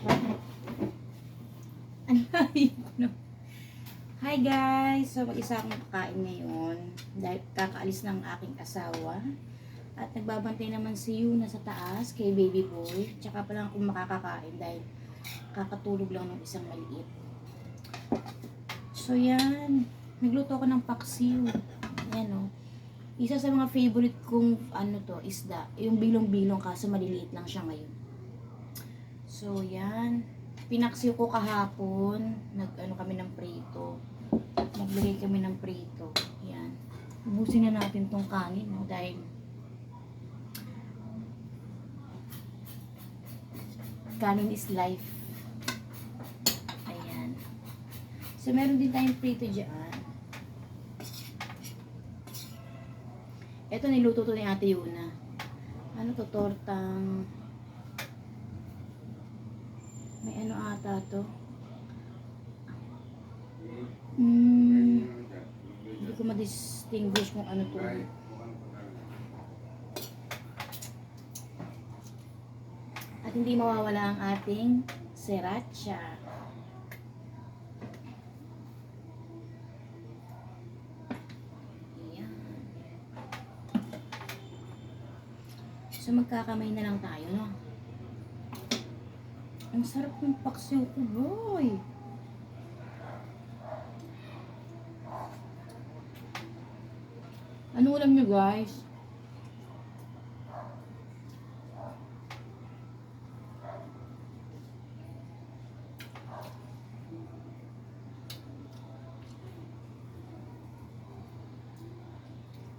Hi guys! So mag-isa akong kakain ngayon dahil kakaalis ng aking asawa at nagbabantay naman si Yuna sa taas kay baby boy, tsaka pa lang akong makakakain dahil kakatulog lang ng isang maliit. So yan, nagluto ako ng paksiw. Yan o, isa sa mga favorite kong isda, yung bilong-bilong kaso maliliit lang siya ngayon. So yan, pinaksiw ko kahapon, kami ng prito. Naglagay kami ng prito. Yan. Ubusin na natin tong kanin, no? Dahil kanin is life. Ayan. So meron din tayong prito dyan. Ito niluto to ni Ate Yuna. Ano to, tortang may ano ata to. Hindi ko ma-distinguish kung ano to. At hindi mawawala ang ating sriracha. Ayan. So magkakamay na lang tayo, no? Ang sarap ng paksiw ko, boy! Ano ulam nyo, guys?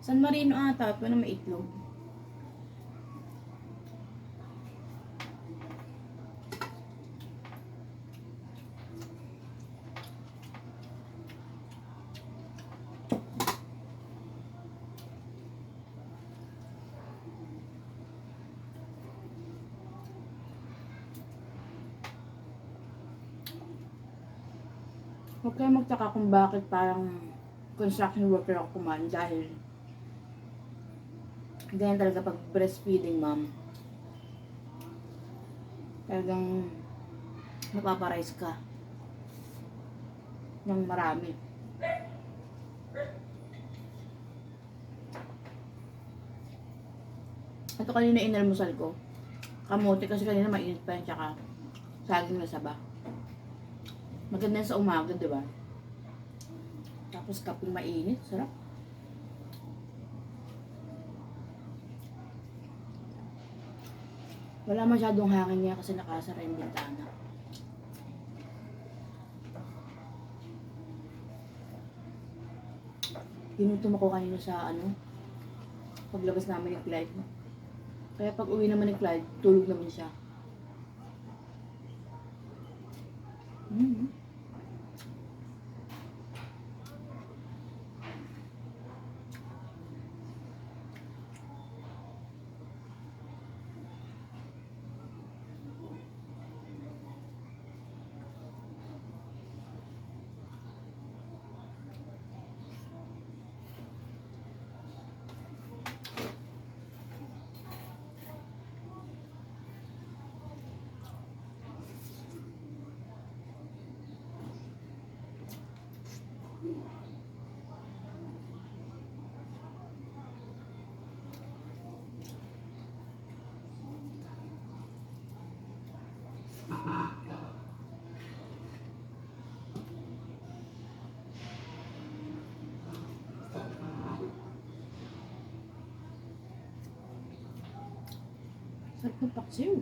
San Marino ata, ito na may itlog. Huwag kayo magtaka kung bakit parang construction worker ako kumain dahil ganyan talaga pag breastfeeding, mom. Talagang napaparize ka ng marami. Ito kanina inalmusal ko. Kamote kasi kanina mainit pa yan, tsaka saging na saba. Maganda sa umaga, di ba? Tapos kaping mainit, sarap. Wala masyadong hangin niya kasi nakasara yung bintana. Ginutom ako kanina sa paglabas namin ng Clyde. Kaya pag uwi naman ng Clyde, tulog naman siya. Sarap ng paksiw.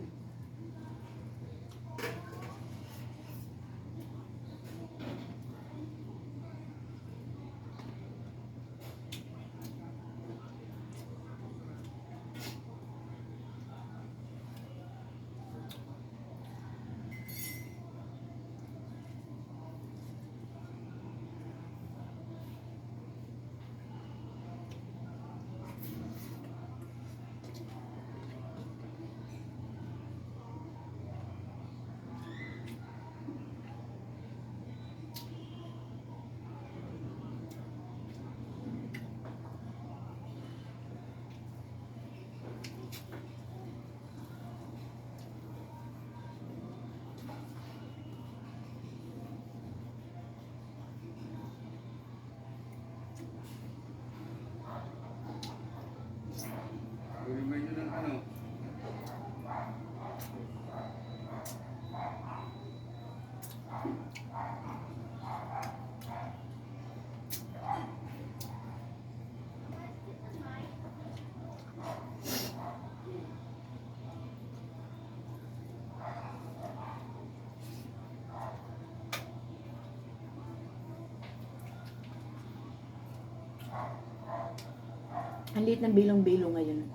Ang liit ng bilong-bilong ngayon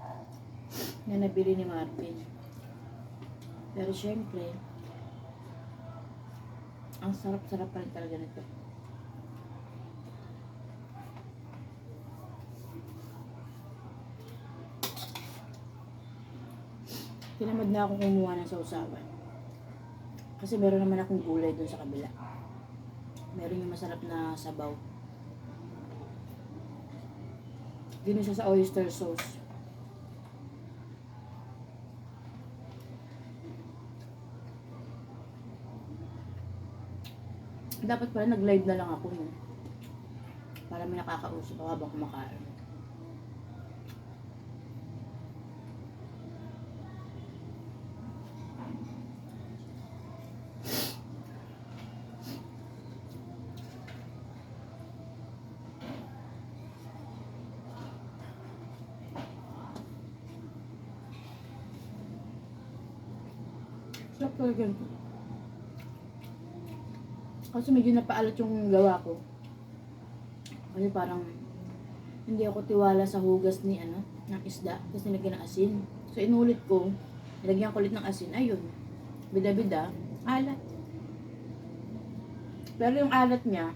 na nabili ni Marvin. Pero syempre, ang sarap-sarap pa rin talaga nito. Tinamad na ako kumuha ng sausawan. Kasi meron naman akong gulay dun sa kabila. Meron yung masarap na sabaw. Ginisa sa oyster sauce. Dapat pala nag-live na lang ako, no? Para may nakakausap ako habang kumakain. Sarap talaga ito. Kasi medyo napaalat yung gawa ko. Kasi parang hindi ako tiwala sa hugas ni ng isda kasi nilagyan ng asin. So inulit ko, nilagyan ko ulit ng asin. Ayun. Bida-bida, alat. Pero yung alat niya,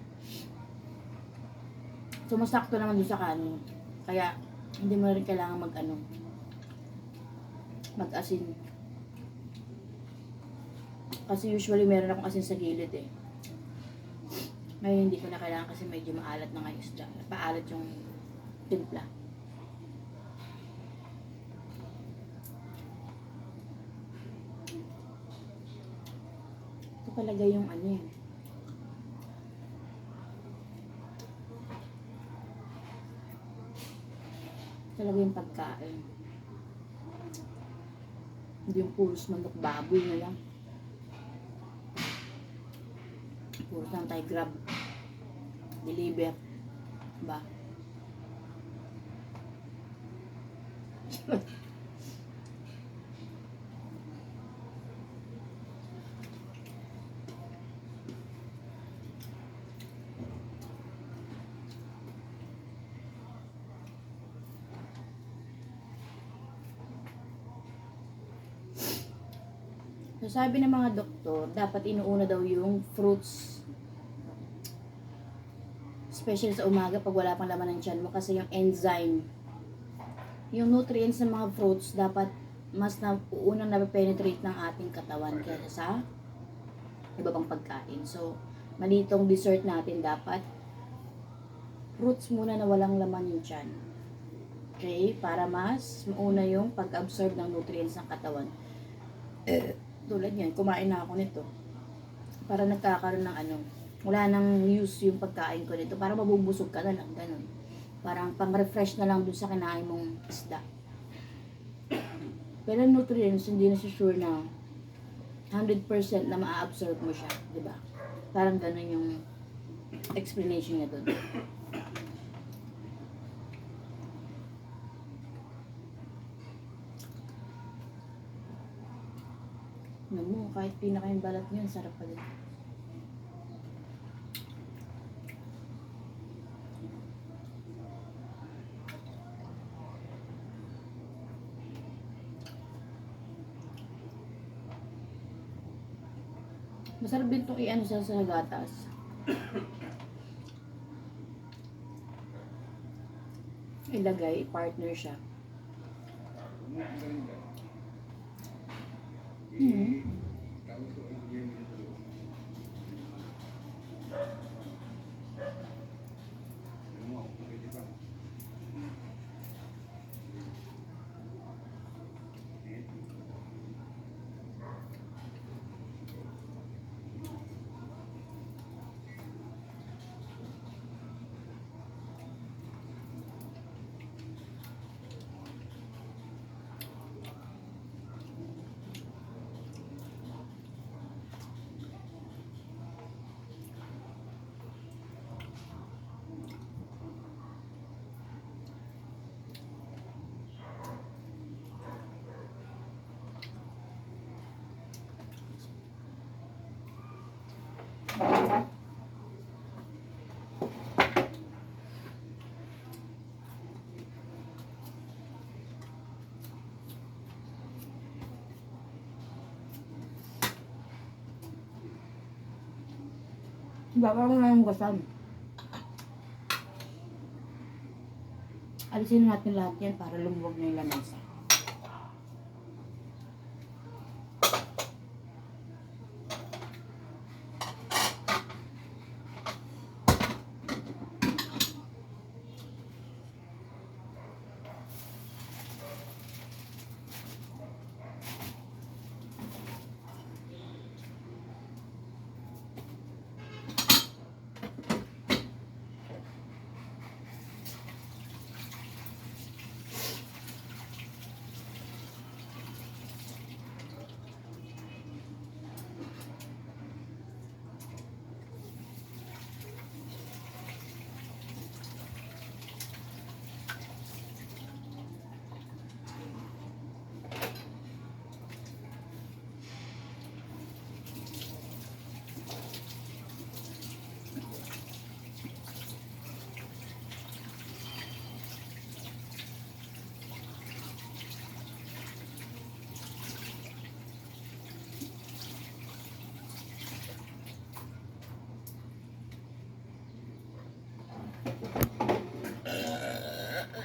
sumasakto naman doon sa kanin. Kaya hindi mo rin kailangan mag-asin. Kasi usually meron akong asin sa gilid eh. Ngayon hindi ko na kailangan kasi medyo maalat na nga yung isda. Paalat yung timpla. Ito talaga yung talaga yung pagkain. Hindi yung puros manok baboy na lang. Puros lang tayo grab. Deliver. Ba? So, sabi ng mga doktor, dapat inuuna daw yung fruits. Especially sa umaga pag wala pang laman ng tiyan mo kasi yung enzyme, yung nutrients ng mga fruits dapat mas unang nape-penetrate ng ating katawan kaysa sa iba pang pagkain. So, malitong dessert natin dapat fruits muna na walang laman yung tiyan. Okay? Para mas mauna yung pag-absorb ng nutrients ng katawan. Tulad yan, kumain na ako nito. Para nagkakaroon ng wala nang use yung pagkain ko nito. Para mabubusog ka na lang, ganun. Parang pang-refresh na lang dun sa kinain mong isda. Pero nutrients, hindi na sure na 100% na ma-absorb mo siya, di ba? Parang ganun yung explanation niya dun. Mo, kahit pinaka yung balat niyo, sarap pa din. Masarap din itong siya sa gatas. Ilagay, partner siya. Baka mo na yung gasam. Alisin natin lahat yan para lumuwag na yung lamesa.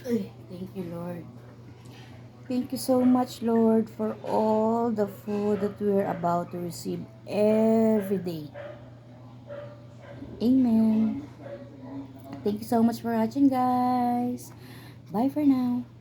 Thank you, Lord. Thank you so much, Lord, for all the food that we're about to receive every day. Amen. Thank you so much for watching, guys. Bye for now.